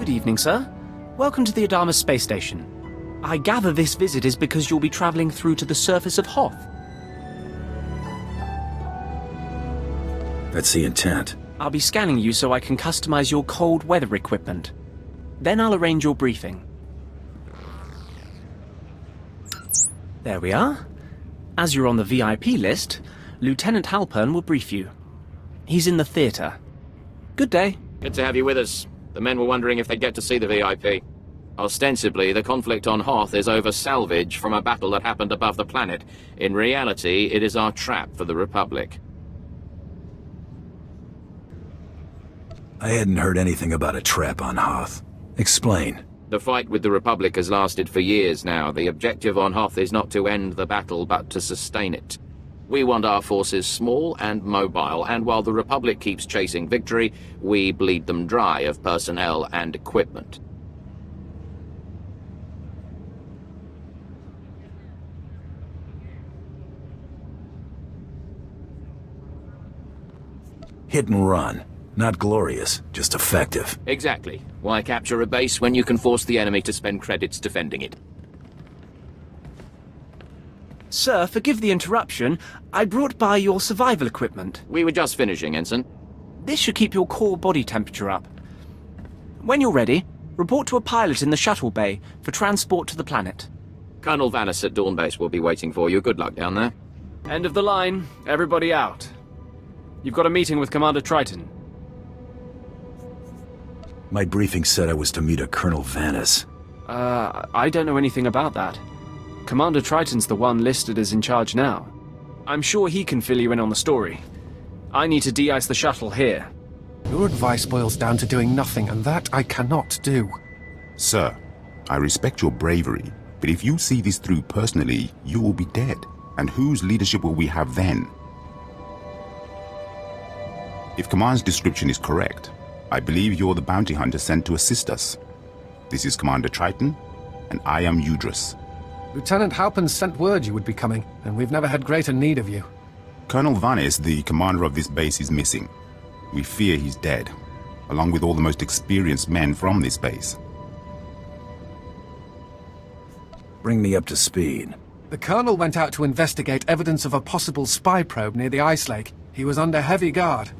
Good evening, sir. Welcome to the Adama space station. I gather this visit is because you'll be traveling through to the surface of Hoth. That's the intent. I'll be scanning you so I can customize your cold weather equipment. Then I'll arrange your briefing. There we are. As you're on the VIP list, Lieutenant Halpern will brief you. He's in the theater. Good day. Good to have you with us. The men were wondering if they'd get to see the VIP. Ostensibly, the conflict on Hoth is over salvage from a battle that happened above the planet. In reality, it is our trap for the Republic. I hadn't heard anything about a trap on Hoth. Explain. The fight with the Republic has lasted for years now. The objective on Hoth is not to end the battle, but to sustain it. We want our forces small and mobile, and while the Republic keeps chasing victory, we bleed them dry of personnel and equipment. Hit and run. Not glorious, just effective. Exactly. Why capture a base when you can force the enemy to spend credits defending it? Sir, forgive the interruption. I brought by your survival equipment. We were just finishing, Ensign. This should keep your core body temperature up. When you're ready, report to a pilot in the shuttle bay for transport to the planet. Colonel Vanis at Dawn Base will be waiting for you. Good luck down there. End of the line. Everybody out. You've got a meeting with Commander Triton. My briefing said I was to meet a Colonel Vanis. I don't know anything about that. Commander Triton's the one listed as in charge now. I'm sure he can fill you in on the story. I need to de-ice the shuttle here. Your advice boils down to doing nothing, and that I cannot do. Sir, I respect your bravery, but if you see this through personally, you will be dead. And whose leadership will we have then? If Command's description is correct, I believe you're the bounty hunter sent to assist us. This is Commander Triton, and I am Udris. Lieutenant Halpern sent word you would be coming, and we've never had greater need of you. Colonel Vanis, the commander of this base, is missing. We fear he's dead, along with all the most experienced men from this base. Bring me up to speed. The Colonel went out to investigate evidence of a possible spy probe near the ice lake. He was under heavy guard.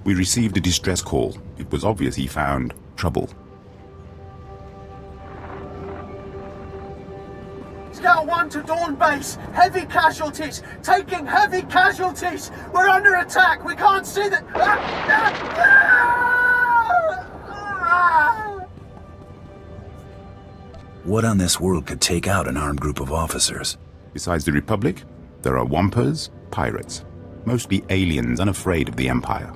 We received a distress call. It was obvious he found trouble. Scout 1 to Dawn Base. Heavy casualties. Taking heavy casualties. We're under attack. We can't see the... What on this world could take out an armed group of officers? Besides the Republic, there are Wampers, pirates. Mostly aliens unafraid of the Empire.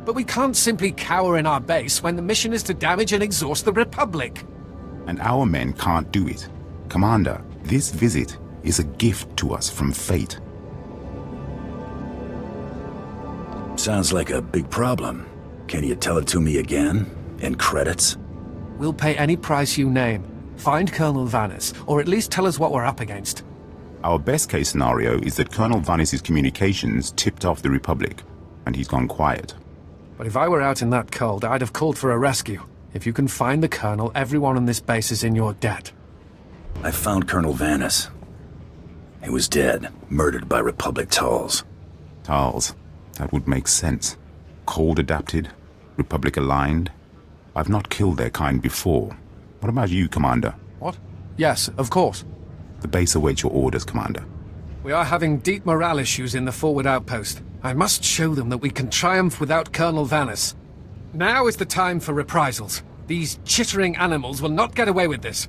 But we can't simply cower in our base when the mission is to damage and exhaust the Republic. And our men can't do it. Commander, this visit is a gift to us from fate. Sounds like a big problem. Can you tell it to me again? In credits? We'll pay any price you name. Find Colonel Vanis, or at least tell us what we're up against. Our best case scenario is that Colonel Vanis' communications tipped off the Republic, and he's gone quiet. But if I were out in that cold, I'd have called for a rescue. If you can find the Colonel, everyone on this base is in your debt. I found Colonel Vanis. He was dead, murdered by Republic Tals. Tals. That would make sense. Cold adapted, Republic aligned. I've not killed their kind before. What about you, Commander? What? Yes, of course. The base awaits your orders, Commander. We are having deep morale issues in the forward outpost. I must show them that we can triumph without Colonel Vanis. Now is the time for reprisals. These chittering animals will not get away with this.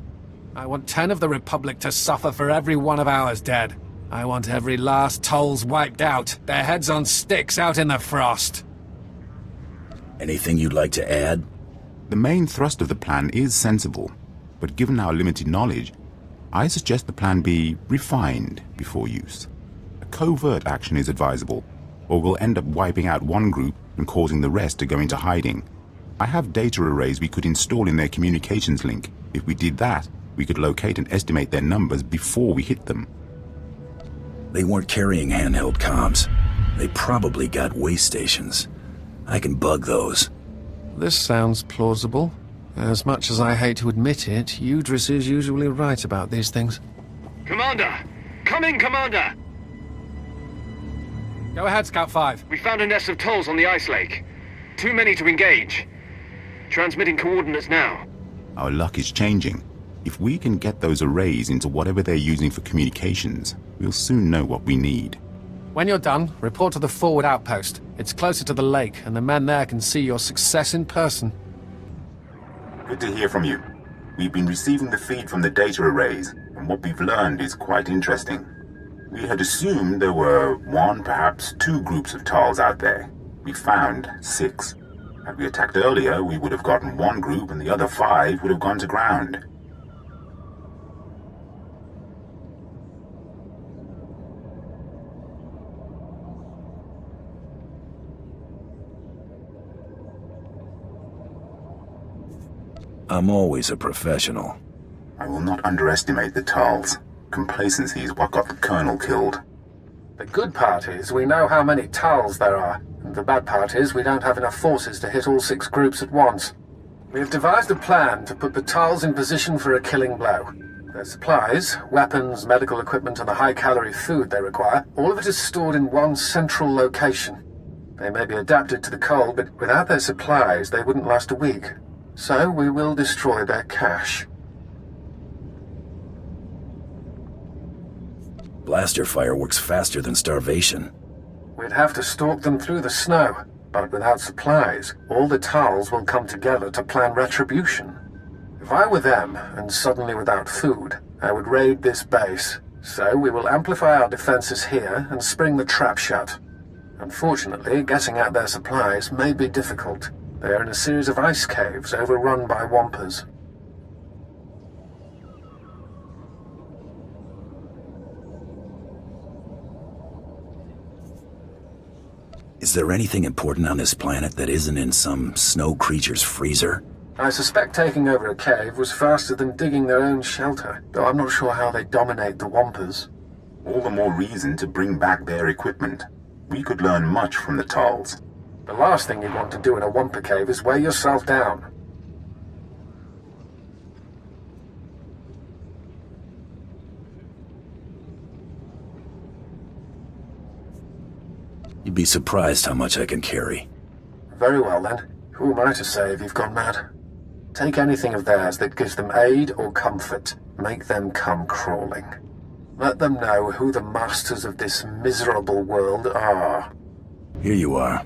I want 10 of the Republic to suffer for every one of ours dead. I want every last Tolls wiped out, their heads on sticks out in the frost. Anything you'd like to add? The main thrust of the plan is sensible, but given our limited knowledge, I suggest the plan be refined before use. A covert action is advisable, or we'll end up wiping out one group and causing the rest to go into hiding. I have data arrays we could install in their communications link. If we did that, we could locate and estimate their numbers before we hit them. They weren't carrying handheld comms. They probably got way stations. I can bug those. This sounds plausible. As much as I hate to admit it, Udris is usually right about these things. Commander! Come in, Commander! Go ahead, Scout 5. We found a nest of tolls on the ice lake. Too many to engage. Transmitting coordinates now. Our luck is changing. If we can get those arrays into whatever they're using for communications, we'll soon know what we need. When you're done, report to the forward outpost. It's closer to the lake, and the men there can see your success in person. Good to hear from you. We've been receiving the feed from the data arrays, and what we've learned is quite interesting. We had assumed there were one, perhaps two groups of Tals out there. We found 6. Had we attacked earlier, we would have gotten one group and the other 5 would have gone to ground. I'm always a professional. I will not underestimate the Tals. Complacency is what got the Colonel killed. The good part is we know how many Tals there are, and the bad part is we don't have enough forces to hit all 6 groups at once. We have devised a plan to put the Tals in position for a killing blow. Their supplies, weapons, medical equipment, and the high-calorie food they require, all of it is stored in one central location. They may be adapted to the cold, but without their supplies they wouldn't last a week. So we will destroy their cache. Blaster fire works faster than starvation. We'd have to stalk them through the snow, but without supplies, all the Tals will come together to plan retribution. If I were them, and suddenly without food, I would raid this base. So we will amplify our defenses here and spring the trap shut. Unfortunately, getting at their supplies may be difficult. They are in a series of ice caves overrun by Wampers. Is there anything important on this planet that isn't in some snow creature's freezer? I suspect taking over a cave was faster than digging their own shelter, though I'm not sure how they dominate the Wampers. All the more reason to bring back their equipment. We could learn much from the Tals. The last thing you want to do in a Wampa cave is weigh yourself down. You'd be surprised how much I can carry. Very well then. Who am I to say if you've gone mad? Take anything of theirs that gives them aid or comfort. Make them come crawling. Let them know who the masters of this miserable world are. Here you are.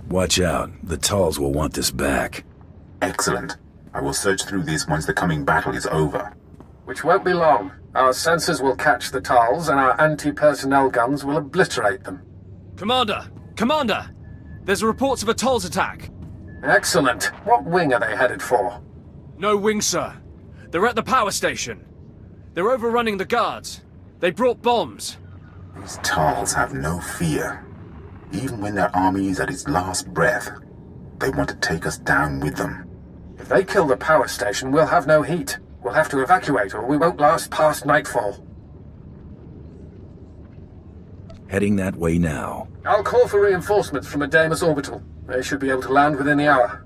Watch out. The Tals will want this back. Excellent. I will search through this once the coming battle is over. Which won't be long. Our sensors will catch the Tals, and our anti-personnel guns will obliterate them. Commander! Commander! There's reports of a Tolls attack. Excellent. What wing are they headed for? No wing, sir. They're at the power station. They're overrunning the guards. They brought bombs. These Tals have no fear. Even when their army is at its last breath, they want to take us down with them. If they kill the power station, we'll have no heat. We'll have to evacuate, or we won't last past nightfall. Heading that way now. I'll call for reinforcements from a Deimos orbital. They should be able to land within the hour.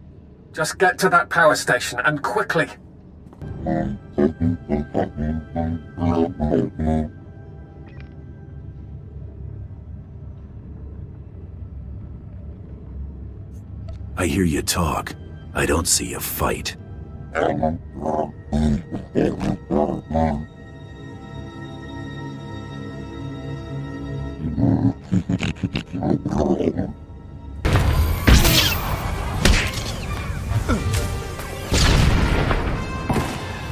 Just get to that power station, and quickly. I hear you talk. I don't see a fight.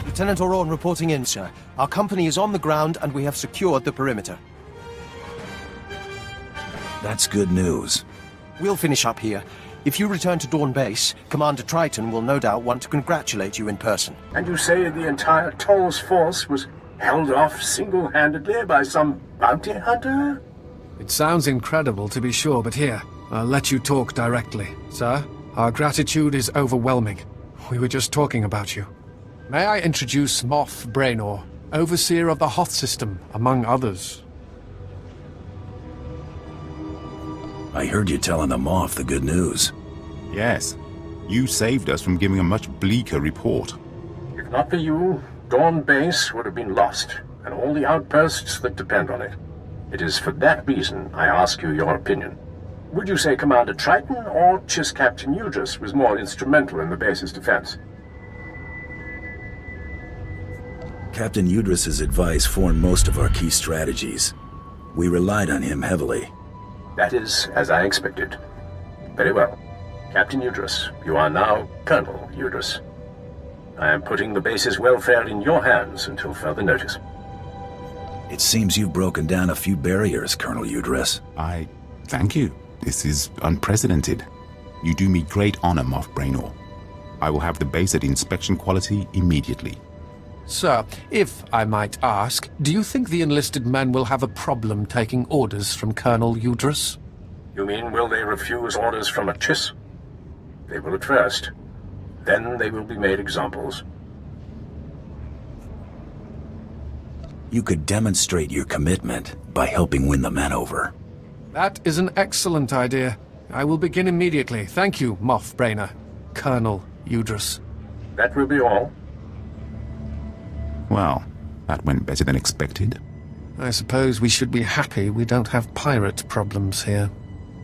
Lieutenant Oron reporting in, sir. Our company is on the ground and we have secured the perimeter. That's good news. We'll finish up here. If you return to Dawn Base, Commander Triton will no doubt want to congratulate you in person. And you say the entire Tolls force was held off single-handedly by some bounty hunter? It sounds incredible, to be sure, but here, I'll let you talk directly. Sir, our gratitude is overwhelming. We were just talking about you. May I introduce Moff Braynor, overseer of the Hoth system, among others. I heard you telling them off the good news. Yes. You saved us from giving a much bleaker report. If not for you, Dawn Base would have been lost, and all the outposts that depend on it. It is for that reason I ask you your opinion. Would you say Commander Triton or just Captain Udris was more instrumental in the base's defense? Captain Udris's advice formed most of our key strategies. We relied on him heavily. That is as I expected. Very well. Captain Udris, you are now Colonel Udris. I am putting the base's welfare in your hands until further notice. It seems you've broken down a few barriers, Colonel Udris. I thank you. This is unprecedented. You do me great honor, Moff Braynor. I will have the base at inspection quality immediately. Sir, if I might ask, do you think the enlisted men will have a problem taking orders from Colonel Udris? You mean, will they refuse orders from a Chiss? They will at first. Then they will be made examples. You could demonstrate your commitment by helping win the men over. That is an excellent idea. I will begin immediately. Thank you, Moff Braynor. Colonel Udris. That will be all. Well, that went better than expected. I suppose we should be happy we don't have pirate problems here.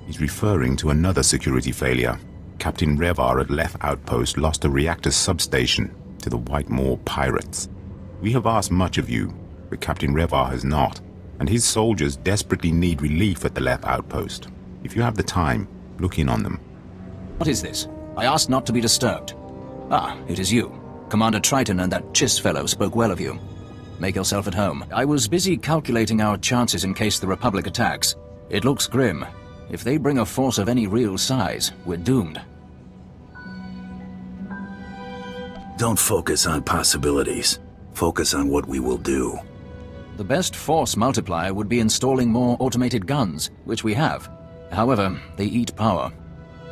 He's referring to another security failure. Captain Revar at Leth Outpost lost a reactor substation to the Whitemore pirates. We have asked much of you, but Captain Revar has not, and his soldiers desperately need relief at the Leth Outpost. If you have the time, look in on them. What is this? I asked not to be disturbed. Ah, it is you. Commander Triton and that Chiss fellow spoke well of you. Make yourself at home. I was busy calculating our chances in case the Republic attacks. It looks grim. If they bring a force of any real size, we're doomed. Don't focus on possibilities. Focus on what we will do. The best force multiplier would be installing more automated guns, which we have. However, they eat power.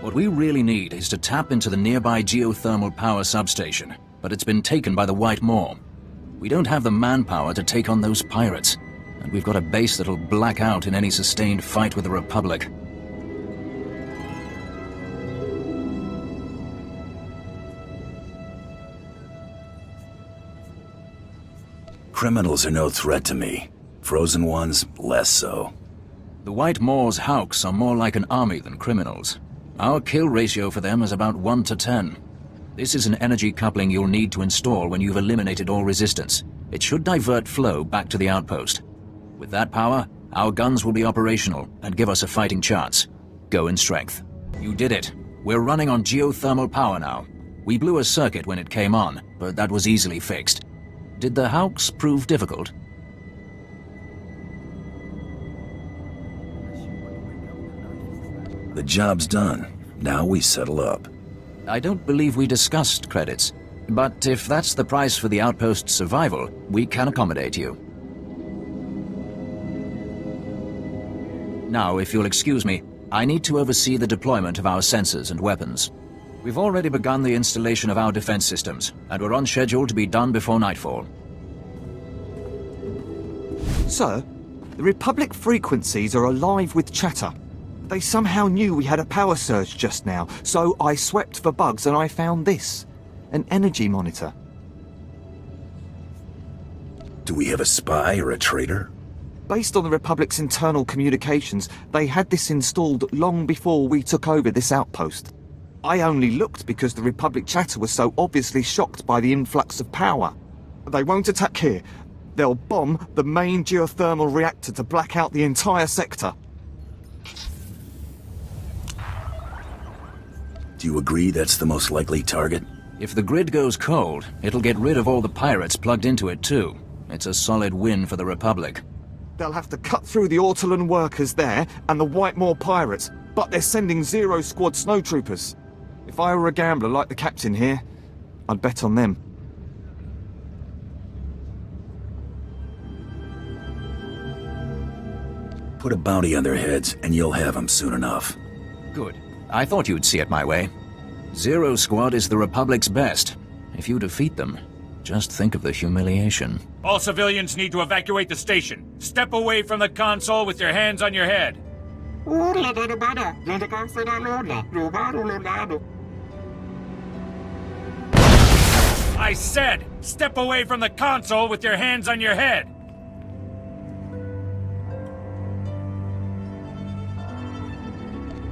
What we really need is to tap into the nearby geothermal power substation, but it's been taken by the Whitemore. We don't have the manpower to take on those pirates, and we've got a base that'll black out in any sustained fight with the Republic. Criminals are no threat to me. Frozen ones, less so. The Whitemore's Hawks are more like an army than criminals. Our kill ratio for them is about 1 to 10. This is an energy coupling you'll need to install when you've eliminated all resistance. It should divert flow back to the outpost. With that power, our guns will be operational and give us a fighting chance. Go in strength. You did it. We're running on geothermal power now. We blew a circuit when it came on, but that was easily fixed. Did the Hawks prove difficult? The job's done. Now we settle up. I don't believe we discussed credits, but if that's the price for the outpost's survival, we can accommodate you. Now, if you'll excuse me, I need to oversee the deployment of our sensors and weapons. We've already begun the installation of our defense systems, and we're on schedule to be done before nightfall. Sir, the Republic frequencies are alive with chatter. They somehow knew we had a power surge just now, so I swept for bugs and I found this. An energy monitor. Do we have a spy or a traitor? Based on the Republic's internal communications, they had this installed long before we took over this outpost. I only looked because the Republic chatter was so obviously shocked by the influx of power. They won't attack here. They'll bomb the main geothermal reactor to black out the entire sector. Do you agree that's the most likely target? If the grid goes cold, it'll get rid of all the pirates plugged into it too. It's a solid win for the Republic. They'll have to cut through the Ortolan workers there and the Whitemore pirates, but they're sending Zero Squad snowtroopers. If I were a gambler like the captain here, I'd bet on them. Put a bounty on their heads and you'll have them soon enough. Good. I thought you'd see it my way. Zero Squad is the Republic's best. If you defeat them, just think of the humiliation. All civilians need to evacuate the station. Step away from the console with your hands on your head. I said, step away from the console with your hands on your head!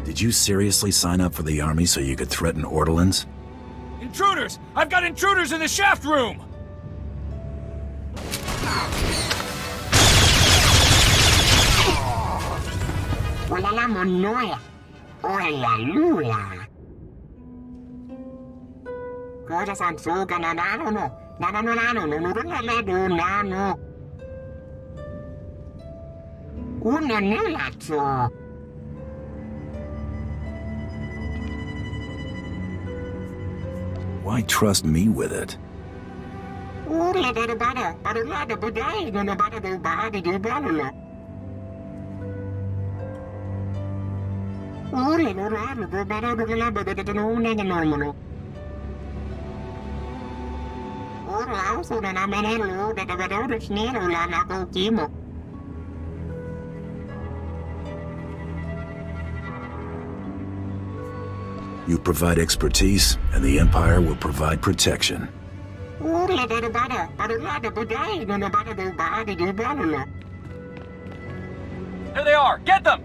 Did you seriously sign up for the army so you could threaten Ortolans? Intruders! I've got intruders in the shaft room! Why trust me with it? You provide expertise, and the Empire will provide protection. There they are! Get them!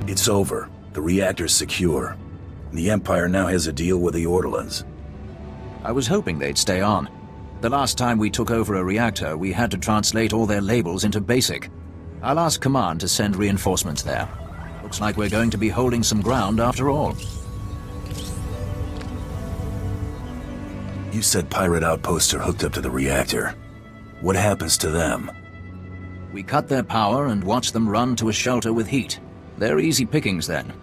It's over. The reactor's secure. The Empire now has a deal with the Ortolans. I was hoping they'd stay on. The last time we took over a reactor, we had to translate all their labels into BASIC. I'll ask Command to send reinforcements there. Looks like we're going to be holding some ground after all. You said pirate outposts are hooked up to the reactor. What happens to them? We cut their power and watch them run to a shelter with heat. They're easy pickings then.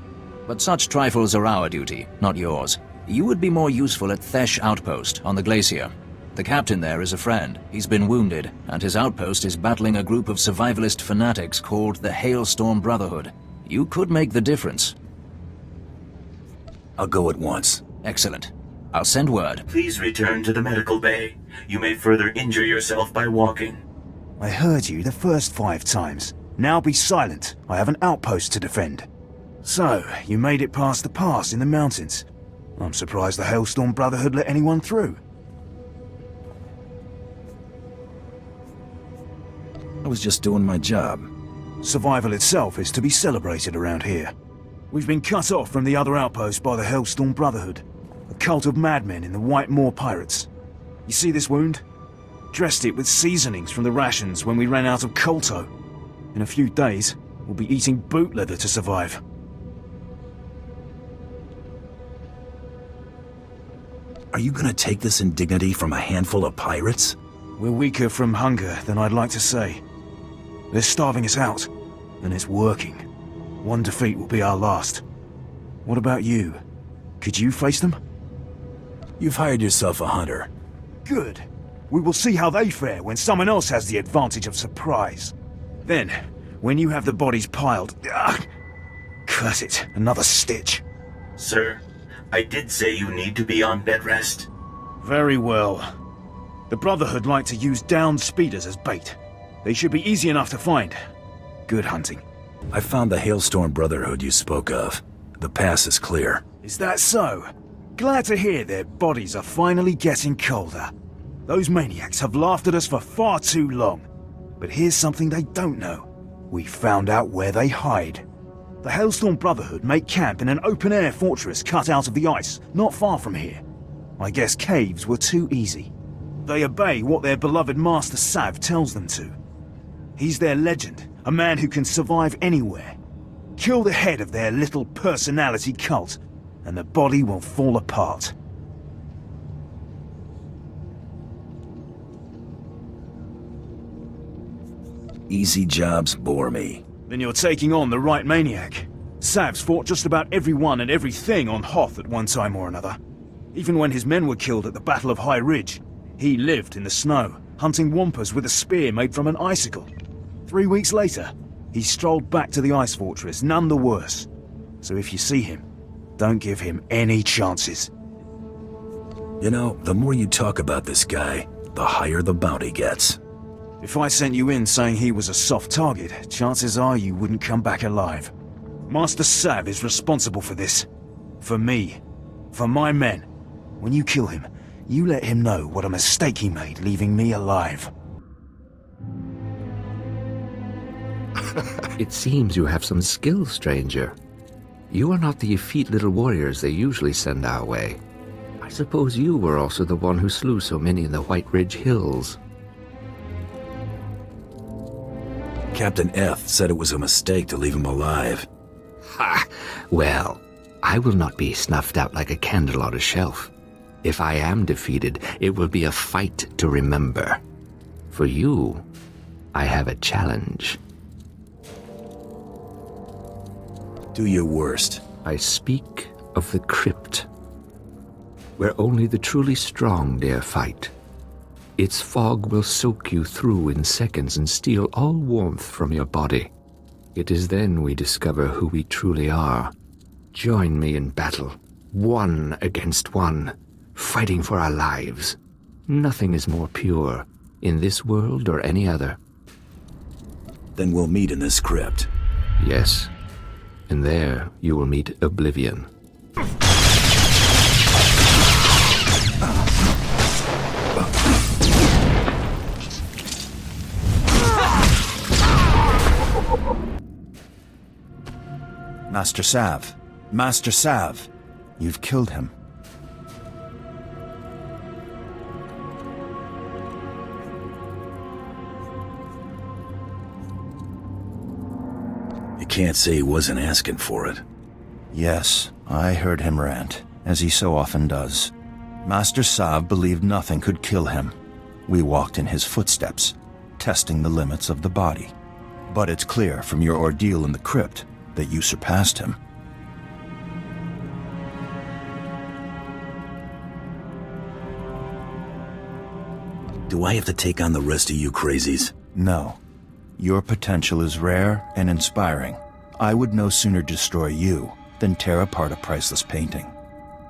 But such trifles are our duty, not yours. You would be more useful at Thesh Outpost on the glacier. The captain there is a friend. He's been wounded, and his outpost is battling a group of survivalist fanatics called the Hailstorm Brotherhood. You could make the difference. I'll go at once. Excellent. I'll send word. Please return to the medical bay. You may further injure yourself by walking. I heard you the first 5 times. Now be silent. I have an outpost to defend. So, you made it past the pass in the mountains. I'm surprised the Hailstorm Brotherhood let anyone through. I was just doing my job. Survival itself is to be celebrated around here. We've been cut off from the other outposts by the Hailstorm Brotherhood, a cult of madmen in the White Moor Pirates. You see this wound? Dressed it with seasonings from the rations when we ran out of colto. In a few days, we'll be eating boot leather to survive. Are you gonna take this indignity from a handful of pirates? We're weaker from hunger than I'd like to say. They're starving us out, and it's working. One defeat will be our last. What about you? Could you face them? You've hired yourself a hunter. Good. We will see how they fare when someone else has the advantage of surprise. Then, when you have the bodies piled... Curse it, another stitch. Sir, I did say you need to be on bed rest. Very well. The Brotherhood like to use downed speeders as bait. They should be easy enough to find. Good hunting. I found the Hailstorm Brotherhood you spoke of. The pass is clear. Is that so? Glad to hear their bodies are finally getting colder. Those maniacs have laughed at us for far too long. But here's something they don't know. We found out where they hide. The Hailstorm Brotherhood make camp in an open-air fortress cut out of the ice, not far from here. I guess caves were too easy. They obey what their beloved Master Sav tells them to. He's their legend, a man who can survive anywhere. Kill the head of their little personality cult, and the body will fall apart. Easy jobs bore me. Then you're taking on the right maniac. Sav's fought just about everyone and everything on Hoth at one time or another. Even when his men were killed at the Battle of High Ridge, he lived in the snow, hunting wampus with a spear made from an icicle. 3 weeks later, he strolled back to the ice fortress, none the worse. So if you see him, don't give him any chances. You know, the more you talk about this guy, the higher the bounty gets. If I sent you in saying he was a soft target, chances are you wouldn't come back alive. Master Sav is responsible for this. For me. For my men. When you kill him, you let him know what a mistake he made leaving me alive. It seems you have some skill, stranger. You are not the effete little warriors they usually send our way. I suppose you were also the one who slew so many in the White Ridge Hills. Captain F said it was a mistake to leave him alive. Ha! Well, I will not be snuffed out like a candle on a shelf. If I am defeated, it will be a fight to remember. For you, I have a challenge. Do your worst. I speak of the crypt, where only the truly strong dare fight. Its fog will soak you through in seconds and steal all warmth from your body. It is then we discover who we truly are. Join me in battle, one against one, fighting for our lives. Nothing is more pure, in this world or any other. Then we'll meet in this crypt. Yes, and there you will meet Oblivion. Master Sav. Master Sav. You've killed him. You can't say he wasn't asking for it. Yes, I heard him rant, as he so often does. Master Sav believed nothing could kill him. We walked in his footsteps, testing the limits of the body. But it's clear from your ordeal in the crypt that you surpassed him. Do I have to take on the rest of you crazies? No. Your potential is rare and inspiring. I would no sooner destroy you than tear apart a priceless painting.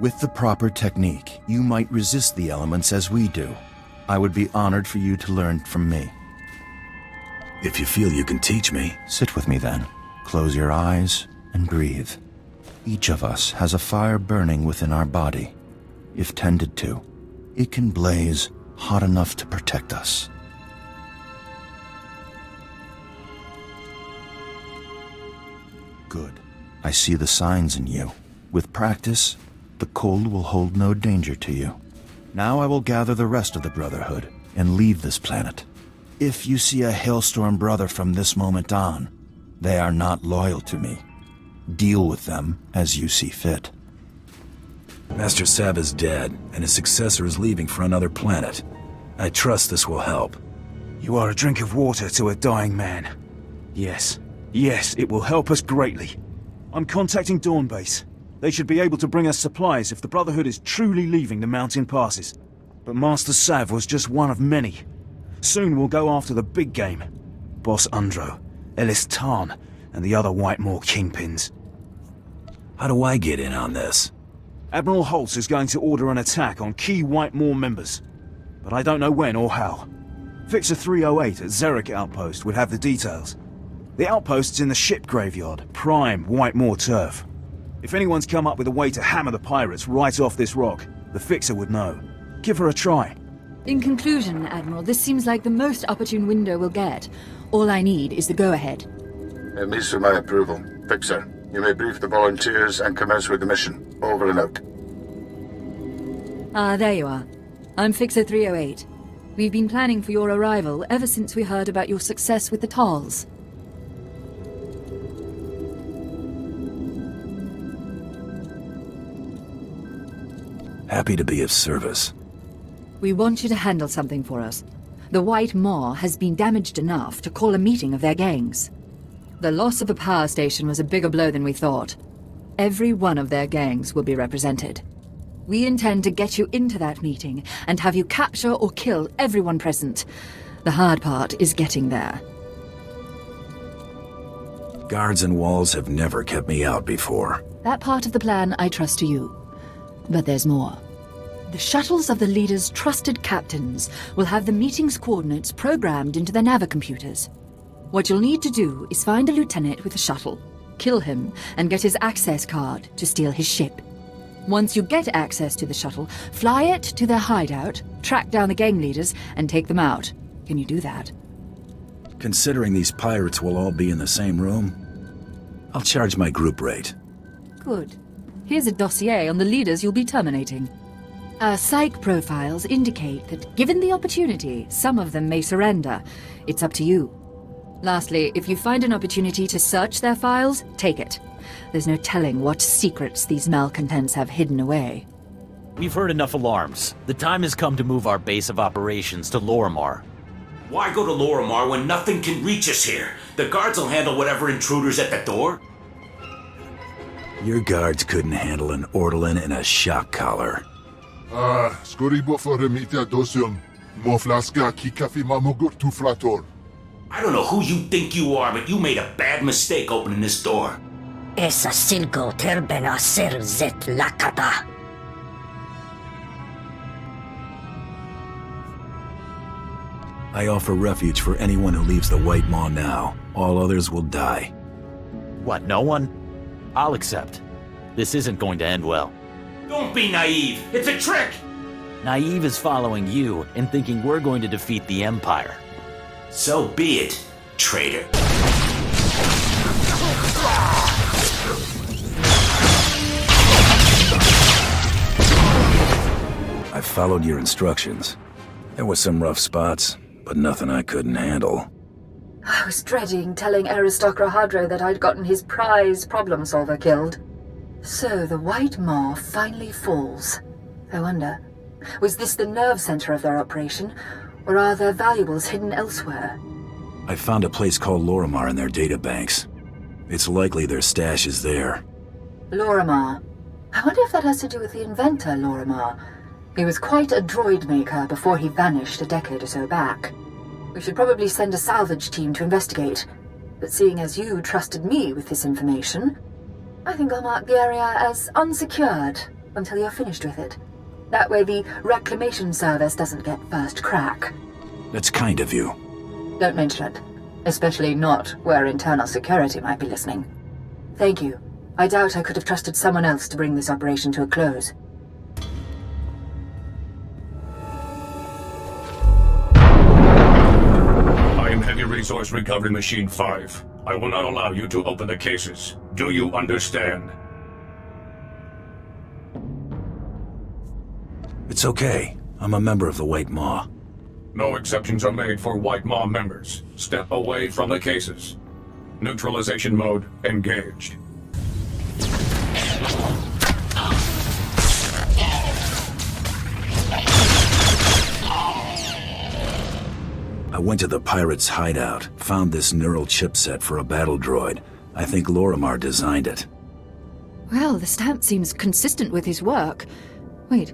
With the proper technique, you might resist the elements as we do. I would be honored for you to learn from me. If you feel you can teach me. Sit with me then. Close your eyes and breathe. Each of us has a fire burning within our body. If tended to, it can blaze hot enough to protect us. Good. I see the signs in you. With practice, the cold will hold no danger to you. Now I will gather the rest of the Brotherhood and leave this planet. If you see a Hailstorm brother from this moment on, they are not loyal to me. Deal with them as you see fit. Master Sav is dead, and his successor is leaving for another planet. I trust this will help. You are a drink of water to a dying man. Yes, it will help us greatly. I'm contacting Dawn Base. They should be able to bring us supplies if the Brotherhood is truly leaving the mountain passes. But Master Sav was just one of many. Soon we'll go after the big game. Boss Undro, Ellis Tarn, and the other Whitemore kingpins. How do I get in on this? Admiral Hoth is going to order an attack on key Whitemore members, but I don't know when or how. Fixer 308 at Xeric Outpost would have the details. The outpost's in the ship graveyard, prime Whitemore turf. If anyone's come up with a way to hammer the pirates right off this rock, the Fixer would know. Give her a try. In conclusion, Admiral, this seems like the most opportune window we'll get. All I need is the go-ahead. At least with my approval. Fixer, you may brief the volunteers and commence with the mission. Over and out. Ah, there you are. I'm Fixer 308. We've been planning for your arrival ever since we heard about your success with the Talls. Happy to be of service. We want you to handle something for us. The White Maw has been damaged enough to call a meeting of their gangs. The loss of a power station was a bigger blow than we thought. Every one of their gangs will be represented. We intend to get you into that meeting and have you capture or kill everyone present. The hard part is getting there. Guards and walls have never kept me out before. That part of the plan I trust to you. But there's more. The shuttles of the leader's trusted captains will have the meeting's coordinates programmed into their navicomputers. What you'll need to do is find a lieutenant with a shuttle. kill him, and get his access card to steal his ship. Once you get access to the shuttle, fly it to their hideout, track down the gang leaders, and take them out. Can you do that? Considering these pirates will all be in the same room, I'll charge my group rate. Good. Here's a dossier on the leaders you'll be terminating. Our psych profiles indicate that given the opportunity, some of them may surrender. It's up to you. Lastly, if you find an opportunity to search their files, take it. There's no telling what secrets these malcontents have hidden away. We've heard enough alarms. The time has come to move our base of operations to Lorimar. Why go to Lorimar when nothing can reach us here? The guards will handle whatever intruder's at the door. Your guards couldn't handle an Ortolan in a shock collar. Skoribo for remita dosium. Moflaska ki kafi mamogur tu flator. I don't know who you think you are, but you made a bad mistake opening this door. Esa silgo terben aser zet lakata. I offer refuge for anyone who leaves the White Maw now. All others will die. What, no one? I'll accept. This isn't going to end well. Don't be naive. It's a trick. Naive is following you and thinking we're going to defeat the Empire. So be it, traitor. I followed your instructions. There were some rough spots, but nothing I couldn't handle. I was dreading telling Aristocra Hadro that I'd gotten his prize problem solver killed. So the White Maw finally falls. I wonder, was this the nerve center of their operation, or are their valuables hidden elsewhere? I found a place called Lorimar in their databanks. It's likely their stash is there. Lorimar. I wonder if that has to do with the inventor, Lorimar. He was quite a droid maker before he vanished a decade or so back. We should probably send a salvage team to investigate. But seeing as you trusted me with this information, I think I'll mark the area as unsecured until you're finished with it. That way the reclamation service doesn't get first crack. That's kind of you. Don't mention it. Especially not where internal security might be listening. Thank you. I doubt I could have trusted someone else to bring this operation to a close. I am Heavy Resource Recovery Machine 5. I will not allow you to open the cases. Do you understand? It's okay. I'm a member of the White Maw. No exceptions are made for White Maw members. Step away from the cases. Neutralization mode engaged. I went to the pirates' hideout, found this neural chipset for a battle droid. I think Lorimar designed it. Well, the stamp seems consistent with his work. Wait,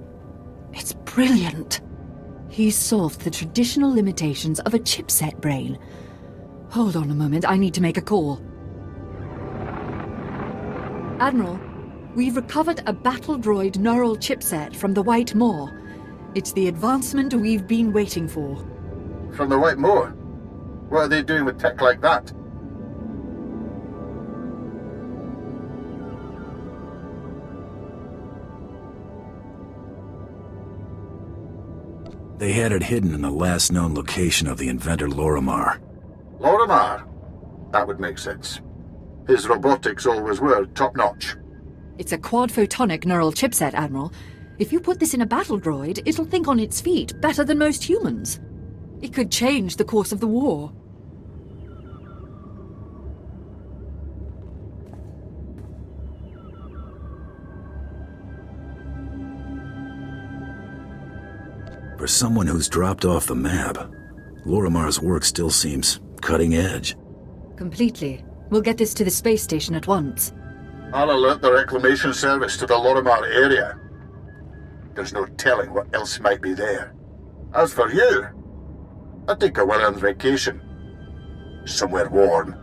it's brilliant. He solved the traditional limitations of a chipset brain. Hold on a moment, I need to make a call. Admiral, we've recovered a battle droid neural chipset from the White Maw. It's the advancement we've been waiting for. From the White Maw? What are they doing with tech like that? They had it hidden in the last known location of the inventor Lorimar. Lorimar? That would make sense. His robotics always were top-notch. It's a quad-photonic neural chipset, Admiral. If you put this in a battle droid, it'll think on its feet better than most humans. It could change the course of the war. For someone who's dropped off the map, Lorimar's work still seems cutting edge. Completely. We'll get this to the space station at once. I'll alert the reclamation service to the Lorimar area. There's no telling what else might be there. As for you, I'd take a well-earned vacation. Somewhere warm.